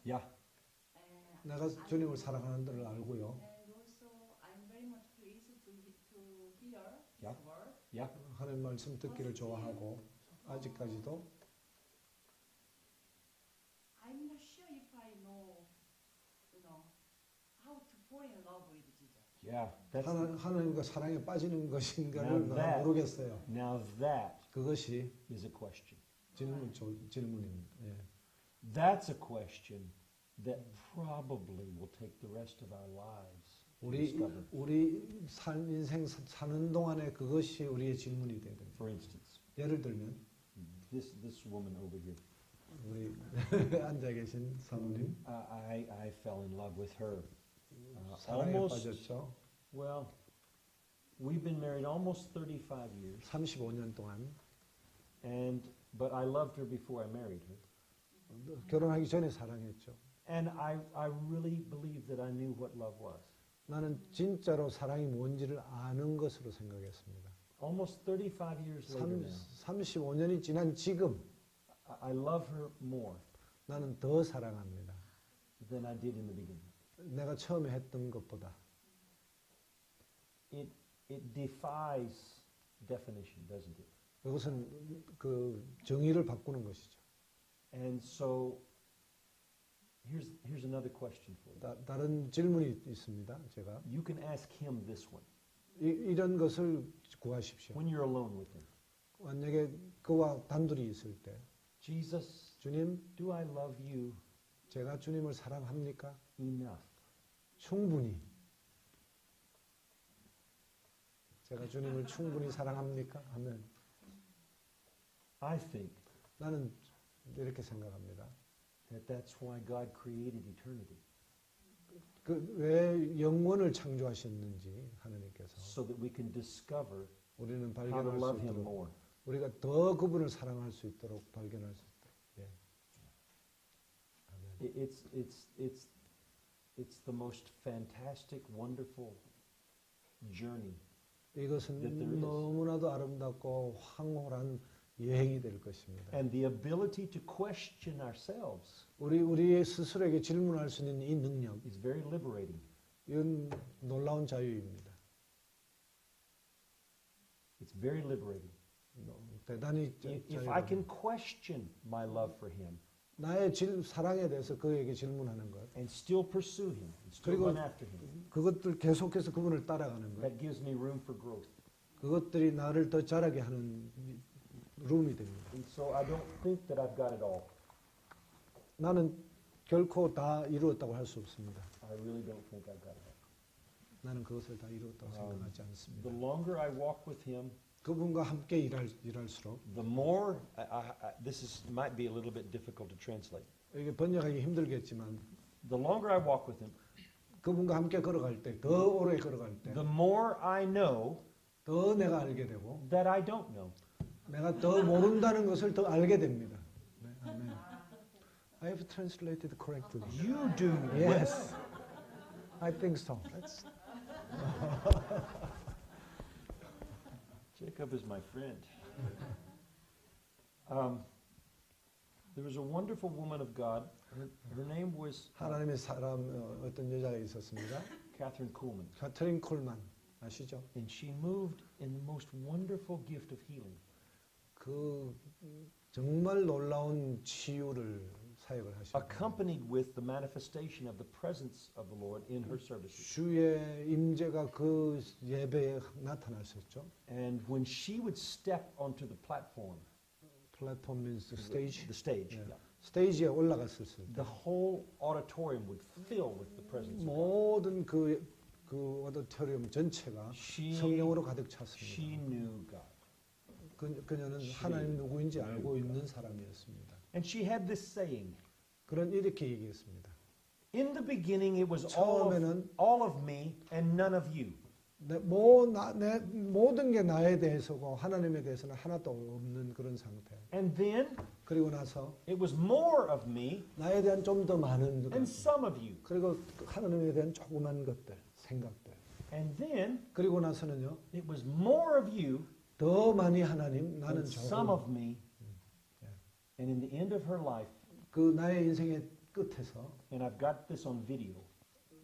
Yeah. 내가 주님을 사랑하는 줄을 알고요. And also, I'm very much pleased to hear Yeah. His word. Yeah. 하나님 말씀 듣기를 좋아하고 아직까지도 I'm not sure if I know, how to fall in love with Jesus. Yeah. That's 하나님과 사랑에 빠지는 것인가를 Now 내가 that- 모르겠어요. now that 그것이 is a question. 질문입니다. 예. That's a question that probably will take the rest of our lives to discover. 우리 인생 사는 동안에 그것이 우리의 질문이 돼야 됩니다. For instance, 예를 들면 this woman over here. 우리 앉아 계신 사모님 I fell in love with her. 사랑에 almost, 빠졌죠. well, we've been married almost 35 years. 35년 동안 But I loved her before I married her. 결혼하기 전에 사랑했죠. And I really believed that I knew what love was. 나는 진짜로 사랑이 뭔지를 아는 것으로 생각했습니다. Almost 35 years later now, 35년이 지난 지금 I love her more 나는 더 사랑합니다. than I did in the beginning. 내가 처음에 했던 것보다. It defies definition, doesn't it? 이것은 그 정의를 바꾸는 것이죠. And so here's another question for you. 다른 질문이 있습니다. 제가 You can ask him this one 이런 것을 구하십시오. when you're alone with him. 만약에 그와 단둘이 있을 때 Jesus, 주님, do I love you 제가 주님을 사랑합니까? enough? 충분히. 제가 주님을 충분히 사랑합니까? 하면 I think 나는 이렇게 생각합니다. that's why God created eternity. 그 왜 영원을 창조하셨는지 하나님께서 So that we can discover 우리는 how to 발견할 love 수 him 있도록 more. 우리가 더 그분을 사랑할 수 있도록 발견할 수 있도록. 예. 아멘. It's the most fantastic, wonderful journey. 이것은 that there is. 너무나도 아름답고 황홀한 여행이 될 것입니다. And the ability to question ourselves 우리 스스로에게 질문할 수 있는 이 능력, is very liberating. 이건 놀라운 자유입니다. It's very liberating. 대단히 If I can question my love for him 나의 사랑에 대해서 그에게 질문하는 것, and still pursue him, and still 그리고 run after him, 그것들 계속해서 그분을 따라가는 것, that gives me room for growth. 그것들이 나를 더 자라게 하는 룸이 됩니다. And so I don't think that I've got it all. 나는 결코 다 이루었다고 할 수 없습니다. I really don't think I've got it all. 나는 그것을 다 이루었다고 생각하지 않습니다. The longer I walk with him, 그분과 함께 일할수록 the more, might be a little bit difficult to translate. 이게 번역하기 힘들겠지만 The longer I walk with him, 그분과 함께 걸어갈 때, 더 오래 걸어갈 때, the more I know 더 내가 알게 되고 that I don't know. 내가 더 모른다는 것을 더 알게 됩니다. 네, 아멘. I have translated correctly. You do Yes, I think so. That's Jacob is my friend. There was a wonderful woman of God. Her name was 하나님의 사람 어떤 여자가 있었습니다. Catherine Kuhlman. 카트린 콜만 아시죠? And she moved in the most wonderful gift of healing. 그 정말 놀라운 치유를 사역을 하셨어요. Accompanied with the manifestation of the presence of the Lord in her services. 주의 임재가 그 예배에 나타났었죠. And when she would step onto the platform, 플랫폼 means the stage. the stage, 네. yeah, 스테이지에 올라갔을 때 the whole auditorium would fill with the presence of God. 모든 그 오디토리움 전체가 성령으로 가득 She 찼습니다. knew God. 그녀는 하나님 누구인지 알고 있는 사람이었습니다. And she had this saying. 이렇게 얘기했습니다. In the beginning it was 처음에는 all of me and none of you. 내 모든 게 나에 대해서고 하나님에 대해서는 하나도 없는 그런 상태. And then 그리고 나서 it was more of me 나에 대한 좀 더 많은 것, and some of you. 그리고 하나님에 대한 조그만 것들, 생각들. And then 그리고 나서는요, it was more of you 더 많이 하나님, 나는 and some 조금. of me. And in the end of her life, 그 나의 인생의 끝에서 and I've got this on video.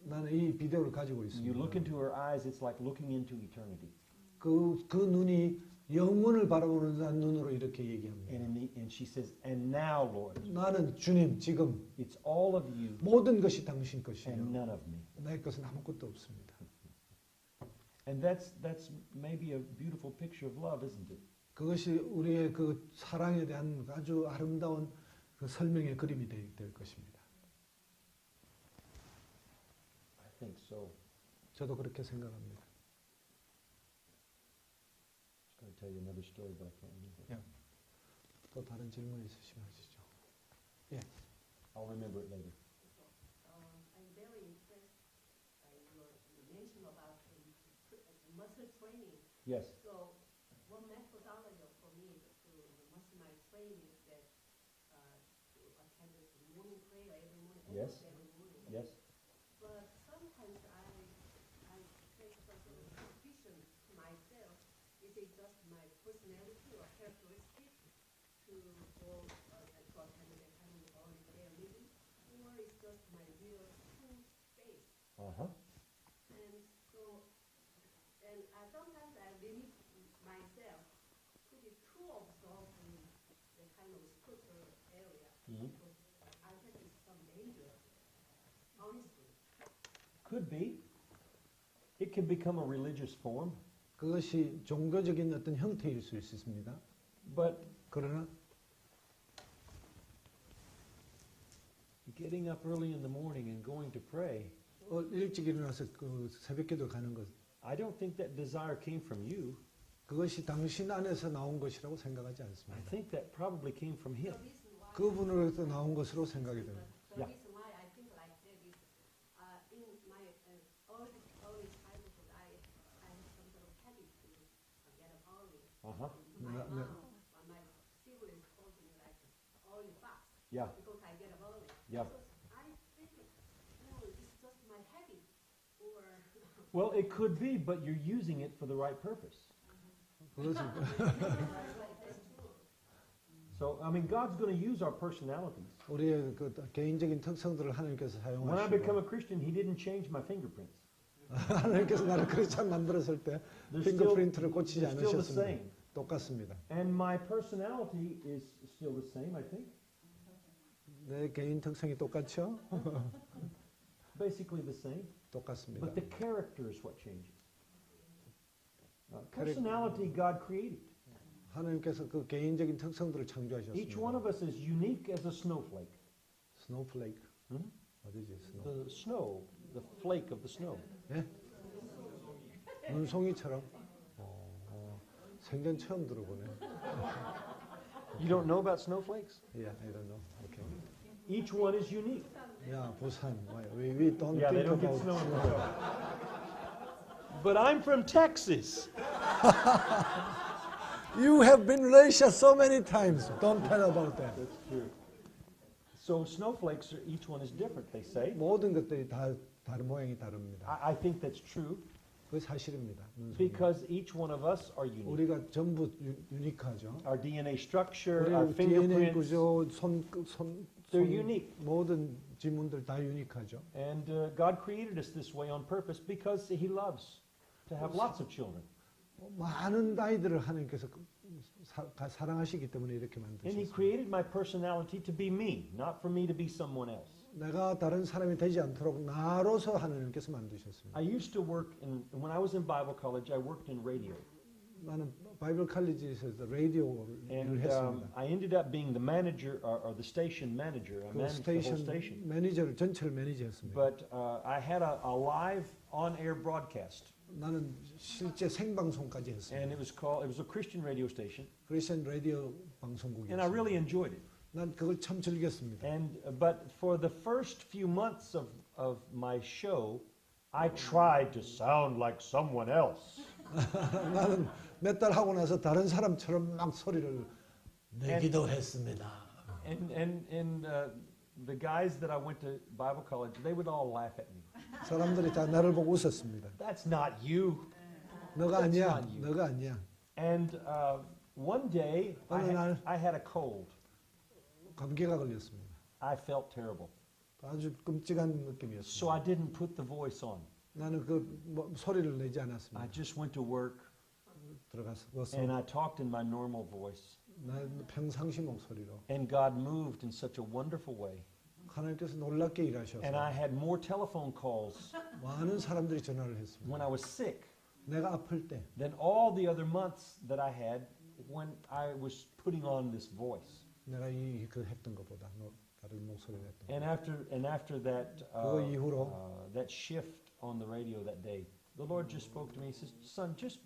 나는 이 비디오를 가지고 You 있습니다. look into her eyes, it's like looking into eternity. 그 눈이 영원을 바라보는 눈으로 이렇게 얘기합니다. And she says, and now, Lord, 나는 주님 지금 it's all of you 모든 것이 당신 것이에요. and none of me. 내 것은 아무것도 없습니다. And that's maybe a beautiful picture of love, isn't it? 그것이 우리의 그 사랑에 대한 아주 아름다운 그 설명의 그림이 될 것입니다. I think so. 저도 그렇게 생각합니다. I was going to tell you another story, but I can't remember. 예. 또 다른 질문 있으시면 하시죠. 예. I'll remember it later. I'm very impressed by your mention about muscle training. Yes. So one methodology for me to muscle my training is that to attend the morning prayer every morning, Yes. almost every morning. Yes. But sometimes I take some sort of suspicion to myself. Is it just my personality or characteristic to go to attend that kind of early prayer meeting, or it's just my real true faith? Uh-huh. And so, and sometimes I limit myself to be too absorbed in the kind of spiritual area. Mhm. Because I think it's some danger, honestly. Could be. It can become a religious form, 그것이 종교적인 어떤 형태일 수 있습니다. but 그러나 getting up early in the morning and going to pray, 일찍 일어나서 그 새벽기도 가는 것, I don't think that desire came from you. 그것이 당신 안에서 나온 것이라고 생각하지 I 않습니다. think that probably came from him. The reason why 그분으로부터 나온 것으로 생각이 됩니다. The Yeah. reason why I think like that is in my early childhood, I had some sort of habit to get up early. Uh-huh. My Yeah, mom, yeah. my siblings told me like early fast Yeah. because I get up early. Yeah. So I think it's just my habit, or Well, it could be, but you're using it for the right purpose. 그것은 So, I mean, God's going to use our personalities. 우리의 그 개인적인 특성들을 하나님께서 When I become a 사용하시고 Christian, He didn't change my fingerprints. 하나님께서 나를 크리스찬 만들었을 때 They're 핑거프린트를 고치지 they're still the 않으셨습니다. same. 똑같습니다. And my personality is still the same, I think. 내 개인 특성이 똑같죠? Basically the same. 똑같습니다. But the character is what changes. Personality God created. 하나님께서 그 개인적인 특성들을 Each one 창조하셨습니다. of us is unique as a snowflake. 스노우플레이크. Hmm? 어디지? 스노우. The snow, the flake of the snow. 예? 눈송이처럼. 생전 처음 들어보네. You don't know about snowflakes? Yeah, I don't know. Okay. Each one is unique. 야, 부산. We don't Yeah, they think don't get about snow in snow. Brazil. But I'm from Texas. You have been Russia so many times. Don't tell about that. That's true. So snowflakes, each one is different, they say. 모든 것들이 다 다른 모양이 다릅니다. I think that's true 그게 사실입니다. 눈송이. because each one of us are unique. 우리가 전부 유니크하죠. Our DNA structure, our 우리 DNA fingerprints, 구조, they're unique. 모든 지문들 다 유니크하죠. And God created us this way on purpose because He loves to have lots of children. 많은 아이들을 하나님께서 사랑하시기 때문에 이렇게 And He 만드셨습니다. created my personality to be me, not for me to be someone else. 내가 다른 사람이 되지 않도록 나로서 하나님께서 만드셨습니다. I used to work when I was in Bible college, I worked in radio. 나는 바이블 칼리지에서 라디오를 And 했습니다. I ended up being the manager or the station manager. I 그 managed the whole 스테이션 station. 매니저를 전체를 매니저했습니다. But I had a live on-air broadcast. 나는 실제 생방송까지 했습니다. And it was a Christian radio station. 크리스천 라디오 And I really 방송국이었습니다. enjoyed it. 난 그걸 참 즐겼습니다. But for the first few months of my show, I tried to sound like someone else. 나는 몇 달 하고 나서 다른 사람처럼 막 소리를 내기도 했습니다. And the guys that I went to Bible college, they would all laugh at me. 사람들이 다 나를 보고 웃었습니다. That's not you. 너가 아니야, not you. 너가 아니야. And one day, 어느 날 I had a cold. 감기가 걸렸습니다. I felt terrible. 아주 끔찍한 느낌이었어요. So I didn't put the voice on. 나는 소리를 내지 I 않았습니다. just went to work 들어가서 and I talked in my normal voice. 나는 평상시 목소리로 And God moved in such a wonderful way. 하나님께서 놀랍게 일하셔서 And I had more telephone calls 많은 사람들이 전화를 했습니다. when I was sick 내가 아플 때 than all the other months that I had when I was putting on this voice. 내가 그 했던 것보다 다른 목소리를 했던 것. And after that 그거 이후로 that shift on the radio that day, the Lord just spoke to me. He says, "Son, just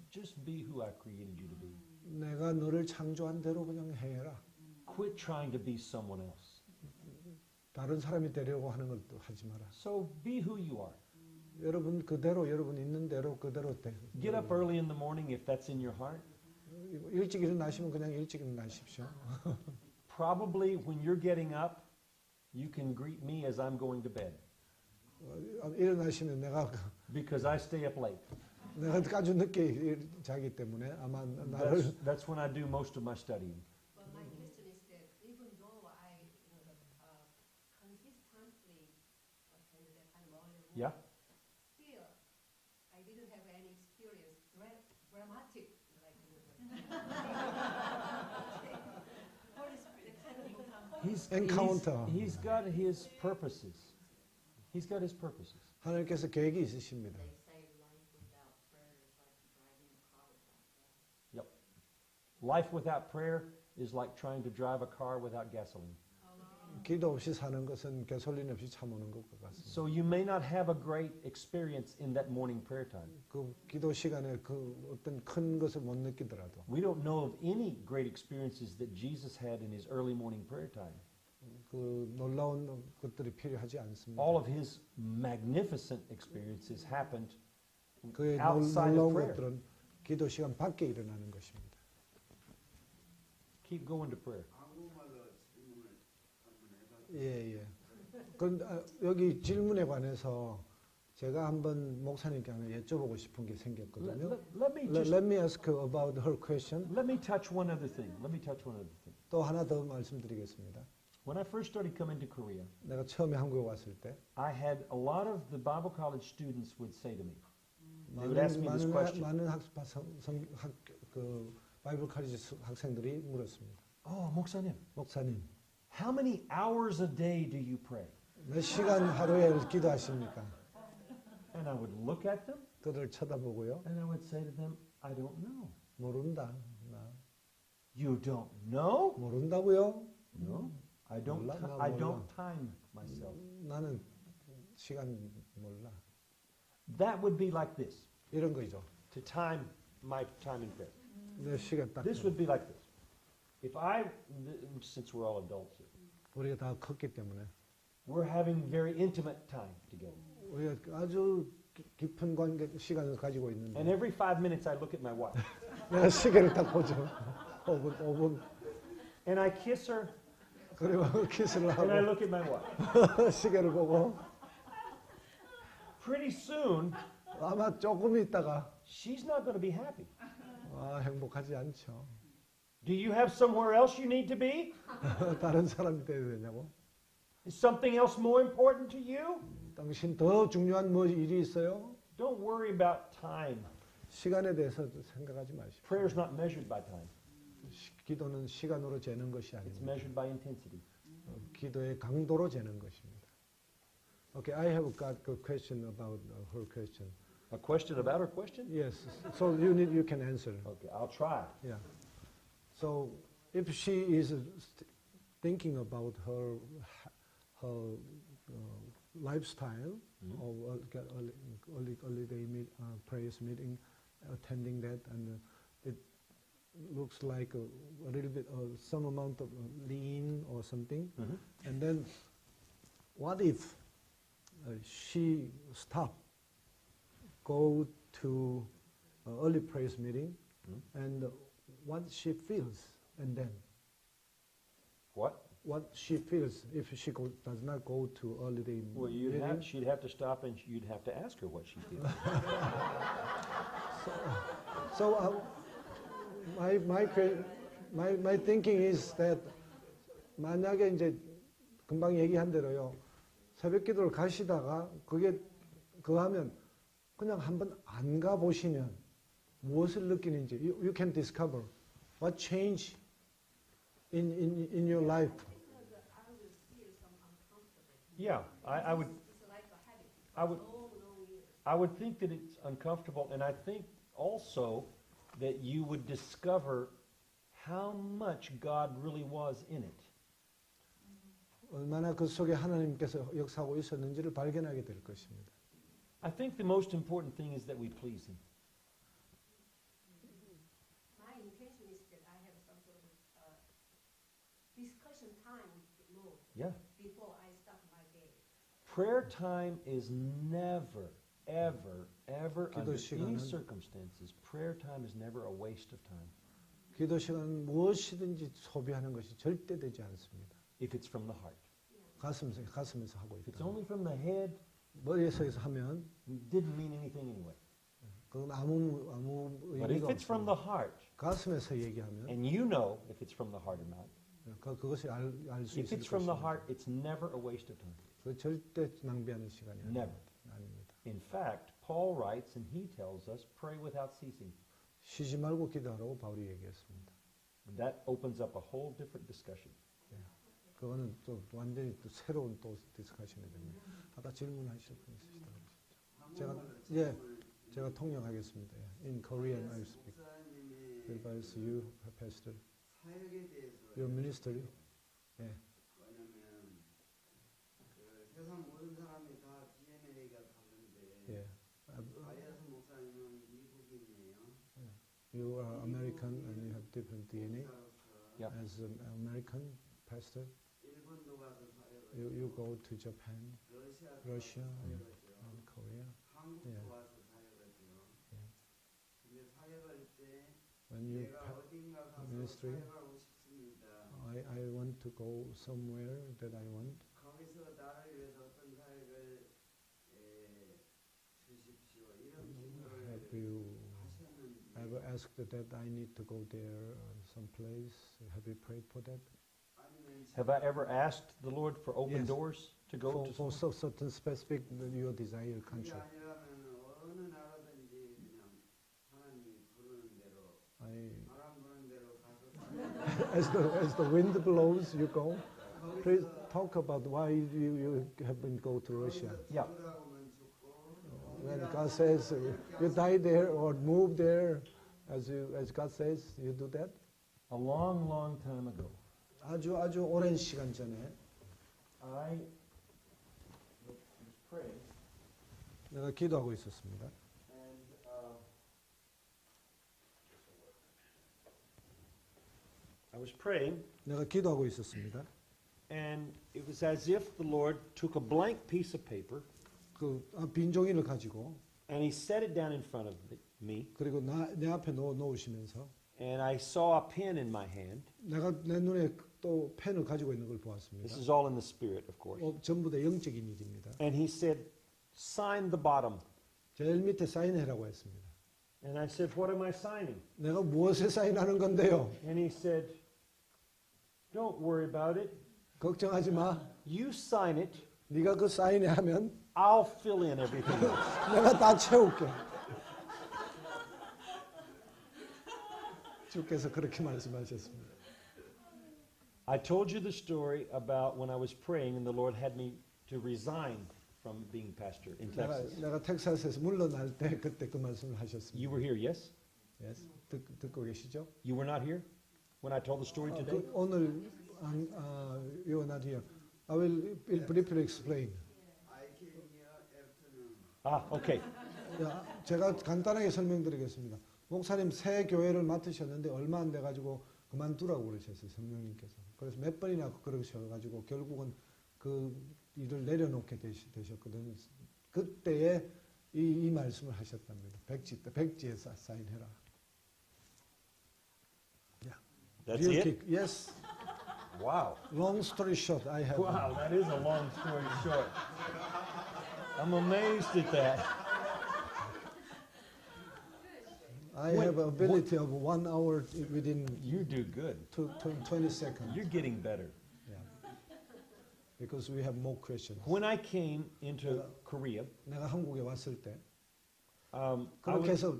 be who I created you to be. 내가 너를 창조한 대로 그냥 해라. Quit trying to be someone else. 다른 사람이 되려고 하는 걸 또 하지 마라. So be who you are. 여러분 그대로 여러분 있는 대로 그대로 돼. Get up early in the morning if that's in your heart. 일찍 일어나시면 그냥 일찍 일어나십시오. Probably when you're getting up, you can greet me as I'm going to bed 일어나시면 내가 because I stay up late. 아주 늦게 자기 때문에 아마 나를 That's when I do most of my studying. But my question is that even though I consistently attended that kind of early Yeah. still I didn't have any experience dramatic like Holy Spirit kind of Encounter. He's got his purposes. He's got his purposes. 하나님께서 계획이 있으십니다. They say life without prayer is like driving a car without gas. Yep. Life without prayer is like trying to drive a car without gasoline. 기도 없이 사는 것은 가솔린 없이 차 모는 것과 같습니다. So you may not have a great experience in that morning prayer time. 그 기도 시간에 그 어떤 큰 것을 못 느끼더라도 We don't know of any great experiences that Jesus had in his early morning prayer time. 그 놀라운 것들이 필요하지 않습니다. All of his magnificent experiences happened 그의 outside of 놀라운 prayer. 것들은 기도 시간 밖에 일어나는 것입니다. Keep going to prayer. 예. 여기 질문에 관해서 제가 한번 목사님께 하나 여쭤보고 싶은 게 생겼거든요. Let me ask about her question. Let me touch one other thing. 또 하나 더 말씀드리겠습니다. When I first started coming to Korea, 내가 처음에 한국에 왔을 때 I had a lot of the Bible college students would say to me, they would ask me this question. 많은 그 바이블 카리지 학생들이 물었습니다. Oh, 목사님, how many hours a day do you pray? 몇 시간 하루에 기도하십니까? And I would look at them 그를 쳐다보고요. and I would say to them, I don't know. 모른다. 나 You don't know? 모른다고요? No. I don't 몰라. I don't time myself. 나는 시간 몰라. That would be like this. 이런 거죠. To time my time in prayer. 내 시간 딱. This would be like this. If since we're all adults here, 우리가 다 컸기 때문에 we're having very intimate time together. 우리가 아주 깊은 관계 시간을 가지고 있는데 And every 5 minutes I look at my wife. 내가 시계를 딱 보죠. 5분. And I kiss her 그리고 키스를 and I 하고 look at my wife. 시계를 보고 Pretty soon, 아마 조금 있다가 she's not going to be happy. 행복하지 않죠. Do you have somewhere else you need to be? 다른 사람이 돼야 되냐고. Is something else more important to you? 당신 더 중요한 뭐 일이 있어요? Don't worry about time. 시간에 대해서 생각하지 마십시오. Prayer is not measured by time. 기도는 시간으로 재는 것이 It's 아닙니다. measured by intensity. 기도의 강도로 재는 것입니다. Okay, I have got a question about her question. A question about her question? Yes, so you can answer. Okay, I'll try. Yeah. So if she is thinking about her lifestyle of early day prayers meeting, attending that, and it looks like a little bit some amount of lean or something, and then what if she stop, go to early prayers meeting, and what she feels, and then what she feels if she does not go to early day Well, meeting. she'd have to stop and you'd have to ask her what she feels. So my thinking is that 만약에 이제 금방 얘기한 대로요. 새벽 기도를 가시다가 그거 하면 그냥 한번 안 가보시면 무엇을 느끼는지 you can discover what change in your life. I will feel some uncomfortable. Yeah, I would. It's like a habit. I would. Long years. I would think that it's uncomfortable, and I think also that you would discover how much God really was in it. 얼마나 그 속에 하나님께서 역사하고 있었는지를 발견하게 될 것입니다. I think the most important thing is that we please Him. My intention is that I have some sort of discussion time with the Lord Yeah. before I start my day. Prayer time is never, ever, ever, 기도 under any 시간은- circumstances, prayer time is never a waste of time 기도 시간은 무엇이든지 소비하는 것이 절대 되지 않습니다. if it's from the heart. 가슴에서 하고 If it's 있다. only from the head, 머리에서 하면 it didn't mean anything anyway. 그건 아무 But if 의미가 it's from the 없습니다. heart, 가슴에서 얘기하면 and you know if it's from the heart or not, 그것이 알 수 if 있을 it's from the 것입니다. heart, it's never a waste of time. 그 절대 낭비하는 시간이 Never. 아닙니다. In fact, Paul writes and he tells us, pray without ceasing. 쉬지 말고 기도하라고 바울이 얘기했습니다. And that opens up a whole different discussion. 그거는 또 완전히 또 새로운 또 디스커션이 됩니다. 아까 질문하실 분 있으시다고. 제가 통역하겠습니다. In Korean I speak. Ba이어스 you pastor. 사역에 대해서 Your ministry. 예. 왜냐면 그 세상 모든 사람이 다 DNA가 다른데 예. 바이어스 목사님은 미국인이에요. You are American and you have different DNA. 목사로서 Yeah. As an American pastor, 일본도 가서 사역을 you go to Japan, 러시아도 Russia, 가서 사역을 해요. and Korea. 한국도 예. 와서 사역을 해요. 예. 근데 사역할 때 When you 내가 어딘가 가서 ministry, 사역하고 싶습니다. I want to go somewhere that I want. 거기서 나를 위해서 어떤 사역을 주십시오. 이런 기도를 Have you 하셨는지 ever asked that I need to go there someplace? Have you prayed for that? 아니면 Have I ever asked the Lord for open Yes. doors to go to? For certain specific your desire 그게 country. 아니라면 어느 나라든지 그냥 하나님이 부르는 대로 바람 부는 대로 가서 As the wind blows, you go. Please talk about why you have been go to Russia. Yeah. 죽으라고만 죽고 When God says you die there or move there, as God says, you do that. A long, long time ago, 아주 오랜 시간 전에 I was praying, 내가 기도하고 있었습니다. and I was praying, 내가 기도하고 있었습니다. and it was as if the Lord took a blank piece of paper 그 빈 종이를 가지고 and He set it down in front of me, 그리고 내 앞에 놓으시면서 and I saw a pen in my hand. 내가 내 눈에 또 펜을 가지고 있는 걸 보았습니다. This is all in the Spirit, of course. 전부 다 영적인 일입니다. And He said, sign the bottom. 제일 밑에 사인해라고 했습니다. And I said, what am I signing? 내가 무엇에 사인하는 건데요? And He said, don't worry about it. 걱정하지 마. You sign it. 네가 그 사인해 하면 I'll fill in everything else. 내가 다 채울게. 주께서 그렇게 말씀하셨습니다. I told you the story about when I was praying and the Lord had me to resign from being pastor in Texas. 내가 텍사스에서 물러날 때 그때 그 말씀을 하셨습니다. You were here, yes? Yes. 듣고 계시죠? You were not here when I told the story today? 오늘 you are not here. I will briefly explain. I came here afternoon. Ah, okay. 제가 간단하게 설명드리겠습니다. 목사님 새 교회를 맡으셨는데 얼마 안 돼가지고 그만두라고 그러셨어요. 성령님께서. 그래서 몇 번이나 그러셔가지고 결국은 그 일을 내려놓게 되셨거든요. 그때에 이 말씀을 하셨답니다. 백지에 사인해라. That's Real it? quick. Yes. Wow. Long story short, I have. Wow, that is a long story short. I'm amazed at that. I have ability of 1 hour within You do good. 20 seconds. You're getting better. Yeah. because we have more questions. When I came into Korea, 내가 한국에 왔을 때 I 그렇게 was, 해서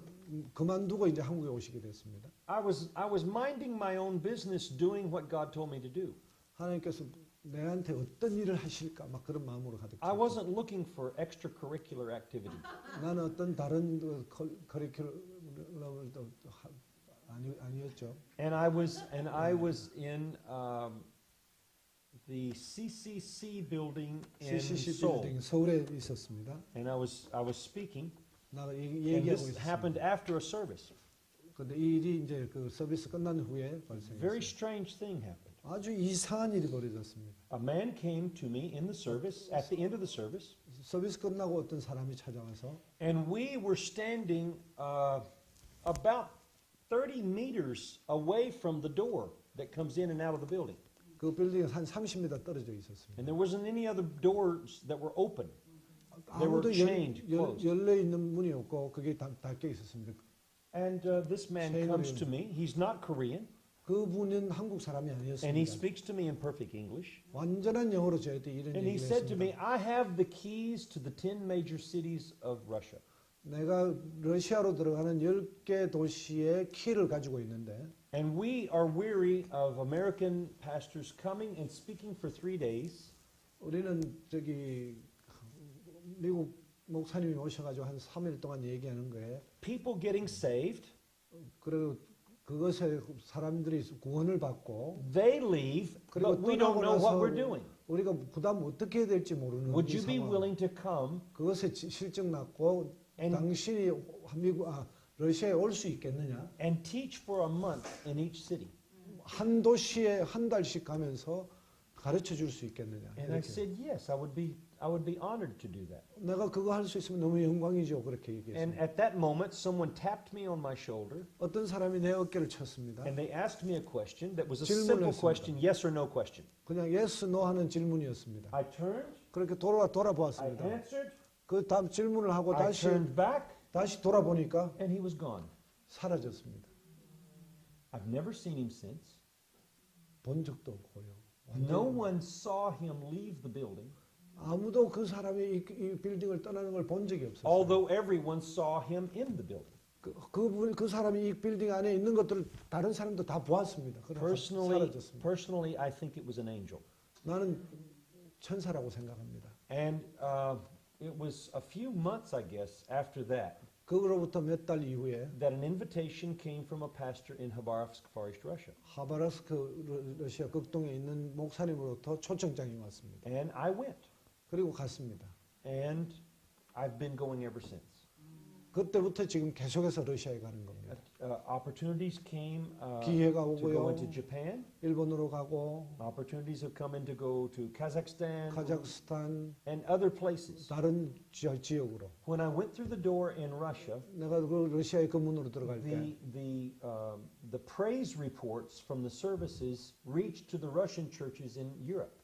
그만두고 이제 한국에 오시게 됐습니다. I was minding my own business, doing what God told me to do. 하나님께서 내한테 어떤 일을 하실까 막 그런 마음으로 가득 I 찼죠. wasn't looking for extracurricular activity. 나는 어떤 다른 커리큘럼을 아니었죠. And I was in the CCC building in CCC Seoul, 빌딩 서울에 있었습니다. and I was speaking, 나가 and 얘기하고 this happened 있었습니다. after a service. 근데 이 일이 이제 그 서비스 끝난 후에 Very 발생했어요. strange thing happened. 아주 이상한 일이 벌어졌습니다. A man came to me in the service, at the end of the service, 서비스 끝나고 어떤 사람이 찾아와서 and we were standing about 30 meters away from the door that comes in and out of the building. 그 빌딩에 한 30m 떨어져 있었습니다. And there wasn't any other doors that were open. They were 아무도 chained, closed. 열려 있는 문이 없고 그게 닫혀 있었습니다. And this man comes to me. He's not Korean, 그분은 한국 사람이 and he 아니었습니다. speaks to me in perfect English. 완전한 영어로 저한테 이런 And he 얘기를 said to me, 했습니다. I have the keys to the 10 major cities of Russia. 내가 러시아로 들어가는 10개 도시의 키를 가지고 있는데 And we are weary of American pastors coming and speaking for 3 days. 우리는 저기 미국 목사님이 오셔가지고 한 3일 동안 얘기하는 거예요. People getting saved, 그리고 그것에 사람들이 구원을 받고 they leave, 그리고 but we don't 떠나고 know what 나서 we're doing. 우리가 부담 어떻게 해야 될지 모르는 Would 이 you be 상황. willing to come 그것에 실증 났고 And- 당신이 러시아에 올 수 있겠느냐? and teach for a month in each city? 한 도시에 한 달씩 가면서 가르쳐 줄 수 있겠느냐? And I 이렇게. said, yes, I would be honored to do that. 내가 그거 할 수 있으면 너무 영광이죠. 그렇게 And 얘기했습니다. at that moment, someone tapped me on my shoulder, 어떤 사람이 내 어깨를 쳤습니다. and they asked me a question that was a 질문을 simple 했습니다. question, yes or no question. 그냥 yes, no 하는 질문이었습니다. I turned, 그렇게 I 돌아보았습니다. answered, 그 다음 질문을 하고 I turned back, 다시 돌아보니까 and he was gone. 사라졌습니다. I've never seen him since. 본 적도 없고요. No one saw him leave the building, 아무도 그 사람이 이 빌딩을 떠나는 걸 본 적이 없었어요. although everyone saw him in the building. 그 사람이 이 빌딩 안에 있는 것들을 다른 사람도 다 보았습니다. 그러나 사라졌습니다. Personally, I think it was an angel. 나는 천사라고 생각합니다. And it was a few months, I guess, after that, 그로부터 몇 달 이후에 that an invitation came from a pastor in Khabarovsk, Far East Russia. 하바rov스크 러시아 극동에 있는 목사님으로부터 초청장이 왔습니다. And I went. 그리고 갔습니다. And I've been going ever since. 그때부터 지금 계속해서 러시아에 가는 겁니다. Opportunities came 기회가 to go 오고요. into Japan. 일본으로 가고 Opportunities have come in to go to Kazakhstan 카자흐스탄 and other places. 다른 지역으로. When I went through the door in Russia, 내가 그 러시아의 그 문으로 들어갈 때 the praise reports from the services reached to the Russian churches in Europe.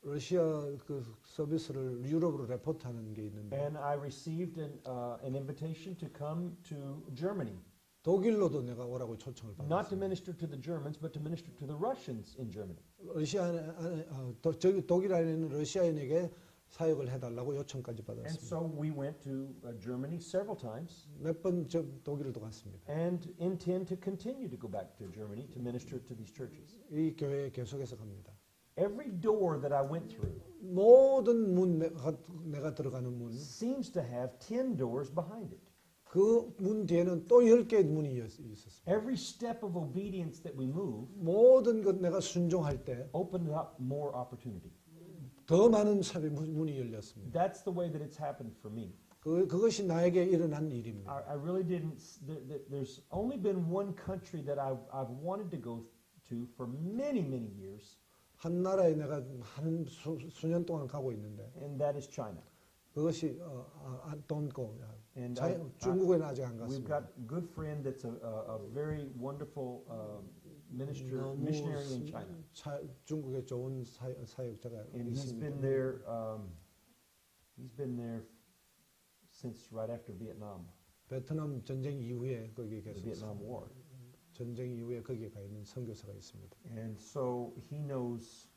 러시아 그 서비스를 유럽으로 레포트하는 게 있는데 And I received an invitation to come to Germany, 독일로도 내가 오라고 초청을 not to 받았습니다. minister to the Germans, but to minister to the Russians in Germany. 러시아 안에 저기 독일 안에 있는 러시아인에게 사역을 해달라고 요청까지 And 받았습니다. so we went to Germany several times, 몇 번 독일도 갔습니다. and intend to continue to go back to Germany to minister to these churches. 이 교회에 계속해서 갑니다. Every door that I went through 모든 문 내가 들어가는 문, seems to have 10 doors behind it. 그 문 뒤에는 또 10개의 문이 있었습니다. Every step of obedience that we move 모든 것 내가 순종할 때 더 opened up more opportunity. 많은 문이 열렸습니다. That's the way that it's happened for me. 그것이 나에게 일어난 일입니다. I really didn't. There's only been one country that I've wanted to go to for many years, 한 나라에 내가 한 수년 동안 가고 있는데 and that is China. 그것이 don't go. And 중국에는 아직 안 we've 갔습니다. got a good friend that's a very wonderful missionary in China, 중국에 좋은 사역자가 and he's 있습니다. been there. He's been there since right after Vietnam, 베트남 전쟁 이후에 거기에 the 계속 Vietnam War. 전쟁 이후에 거기에 가 있는 선교사가 있습니다. And so he knows,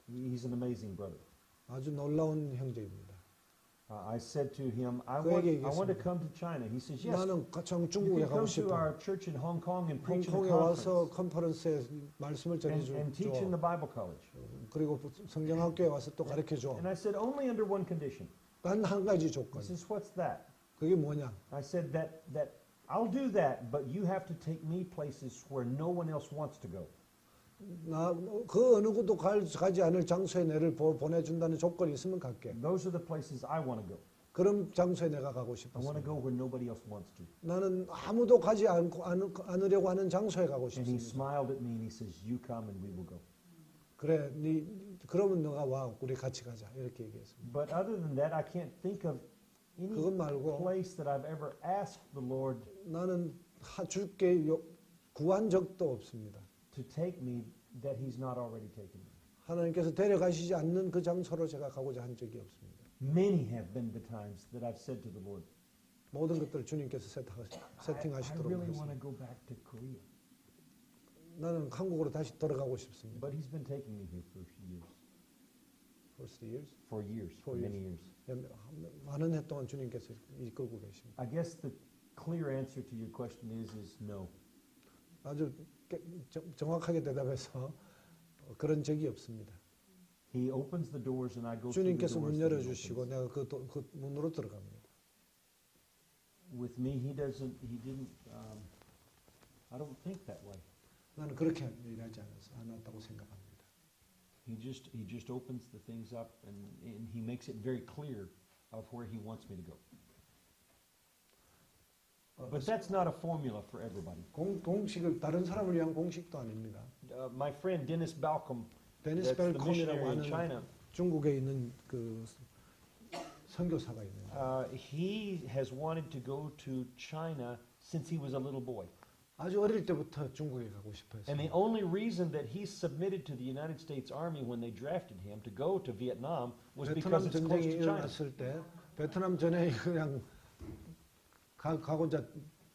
he's an amazing brother. 아주 놀라운 형제입니다. I said to him, I 그에게 want to 얘기했습니다. come to China. He says, yes, 나는 you 중국에 can 가고 come to 싶어. our church in Hong Kong and preach in a 홍콩에 와서 conference 컨퍼런스에 말씀을 and teach in the 전해줘. Bible college. 그리고 성경학교에 와서 또 가르쳐줘. And I said, only under one condition. 단 한 가지 He 조건. says, what's that? 그게 뭐냐? I said that I'll do that, but you have to take me places where no one else wants to go. 나 그 어느 곳도 가지 않을 장소에 내를 보내준다는 조건이 있으면 갈게. Those are the places I want to go. 그런 장소에 내가 가고 I want to 싶었습니다. go where nobody else wants to. 나는 아무도 가지 않으려고 하는 장소에 가고 And he 싶습니다. smiled at me and he says, you come and we will go. 그래, 그러면 너가 와, 우리 같이 가자 이렇게 얘기했습니다. But other than that, I can't think of any 그것 말고 place that I've ever asked the Lord 나는 주께 구한 적도 없습니다. to take me that he's not already taken me. 하나님께서 데려가시지 않는 그 장소로 제가 가고자 한 적이 없습니다. Many have been the times that I've said to the Lord, 모든 것들을 주님께서 I 세팅하시도록 really want to 하겠습니다. go back to Korea. 나는 한국으로 다시 돌아가고 싶습니다. But he's been taking me here for years. For 3 years? For years, for For many years. 많은 해 동안 주님께서 이끌고 계십니다. I guess the clear answer to your question is no. 아주 정확하게 대답해서 그런 적이 없습니다. He opens the doors and I go through the 주님께서 문 doors. that he 열어주시고 opens. 내가 그 문으로 들어갑니다. With me, he didn't, I don't think that way. 나는 그렇게 일하지 않았다고 생각합니다. He just opens the things up and he makes it very clear of where he wants me to go. But that's not a formula for everybody. 공식을 다른 사람을 위한 공식도 아닙니다. My friend Dennis Balcom, 데니스 that's the 벨컴이라고 missionary in 하는 China, 중국에 있는 그 선교사가 있는데 he has wanted to go to China since he was a little boy. 아주 어릴 때부터 중국에 가고 싶어 And the 했어요. only reason that he submitted to the United States Army when they drafted him to go to Vietnam was because 베트남 it's close 전쟁이 to China. 일어났을 때 베트남 전에 그냥 가고자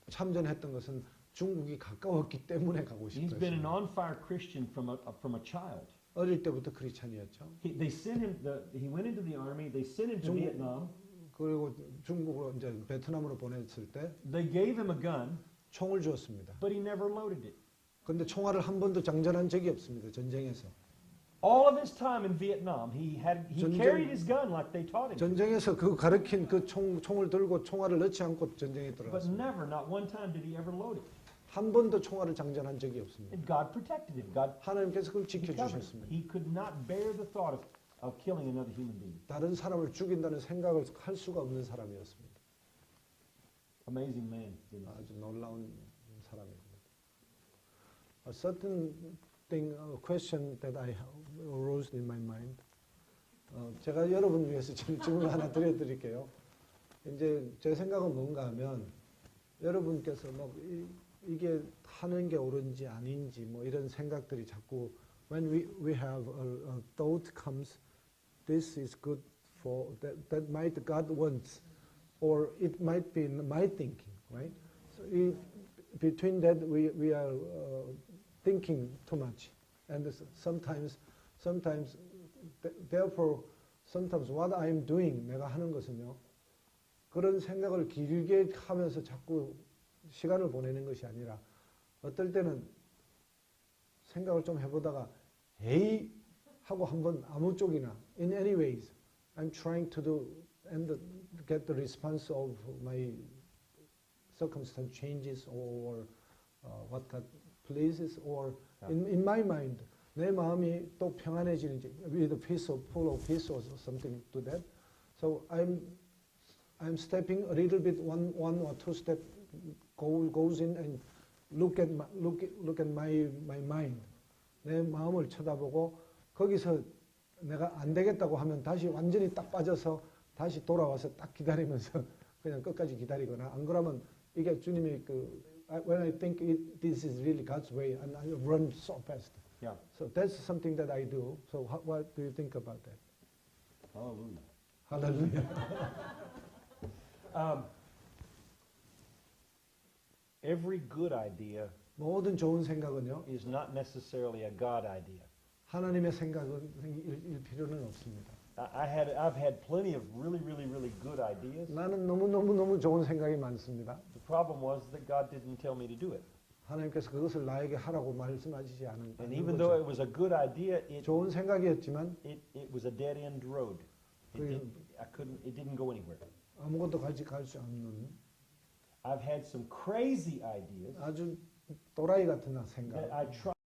참전했던 것은 중국이 가까웠기 때문에 가고 He's been an 싶었어요. on-fire Christian from a child. 어릴 때부터 크리스찬이었죠. They sent him. He went into the army. They sent him to 중국- Vietnam. 그리고 중국으로 이제 베트남으로 보냈을 때 They gave him a gun, 총을 주었습니다. but he never loaded it. 그런데 총알을 한 번도 장전한 적이 없습니다. 전쟁에서. All of his time in Vietnam, he 전쟁- carried his gun like they taught him. 전쟁에서 그 가르친 그 총을 들고 총알을 넣지 않고 전쟁에 But 들어갔습니다. never, not one time did he ever load it. 한 번도 총알을 장전한 적이 없습니다. And God protected him. God 하나님께서 그걸 he covered him. 지켜주셨습니다. He could not bear the thought of killing another human being. 다른 사람을 죽인다는 생각을 할 수가 없는 사람이었습니다. Amazing man. Dennis. 아주 놀라운 사람입니다. A certain thing, a question that I arose in my mind. 제가 여러분 위해서 질문 하나 드려드릴게요. 이제 제 생각은 뭔가 하면 여러분께서 뭐 이게 하는 게 옳은지 아닌지 뭐 이런 생각들이 자꾸 when we have a thought comes, this is good for that might God wants, or it might be my thinking, right? So between that we are thinking too much, and sometimes therefore sometimes what I'm doing 내가 하는 것은요 그런 생각을 길게 하면서 자꾸 시간을 보내는 것이 아니라 어떨 때는 생각을 좀 해보다가 에이 하고 한번 아무 쪽이나 in any ways I'm trying to do and get the response of my circumstance changes or what God pleases or in my mind 내 마음이 또 평안해지는지 with a piece of full of peace or something to that. So I'm stepping a little bit one or two step goes in and look at my mind. 내 마음을 쳐다보고 거기서 내가 안 되겠다고 하면 다시 완전히 딱 빠져서 다시 돌아와서 딱 기다리면서 그냥 끝까지 기다리거나 안 그러면 이게 주님의 when I think this is really God's way and I run so fast. Yeah. So that's something that I do. So what do you think about that? Hallelujah. Hallelujah. Every good idea 모든 좋은 생각은요. is not necessarily a God idea. 하나님의 생각일 필요는 없습니다. I've had plenty of really good ideas. 나는 너무 좋은 생각이 많습니다. The problem was that God didn't tell me to do it. 하나님께서 그것을 나에게 하라고 말씀하시지 않은 And even though it 거죠. was a good idea, 좋은 생각이었지만 it was a dead end road. It didn't go anywhere. 아무것도 갈 수 없는 I've had some crazy ideas 아주 또라이 같은 생각. that I tried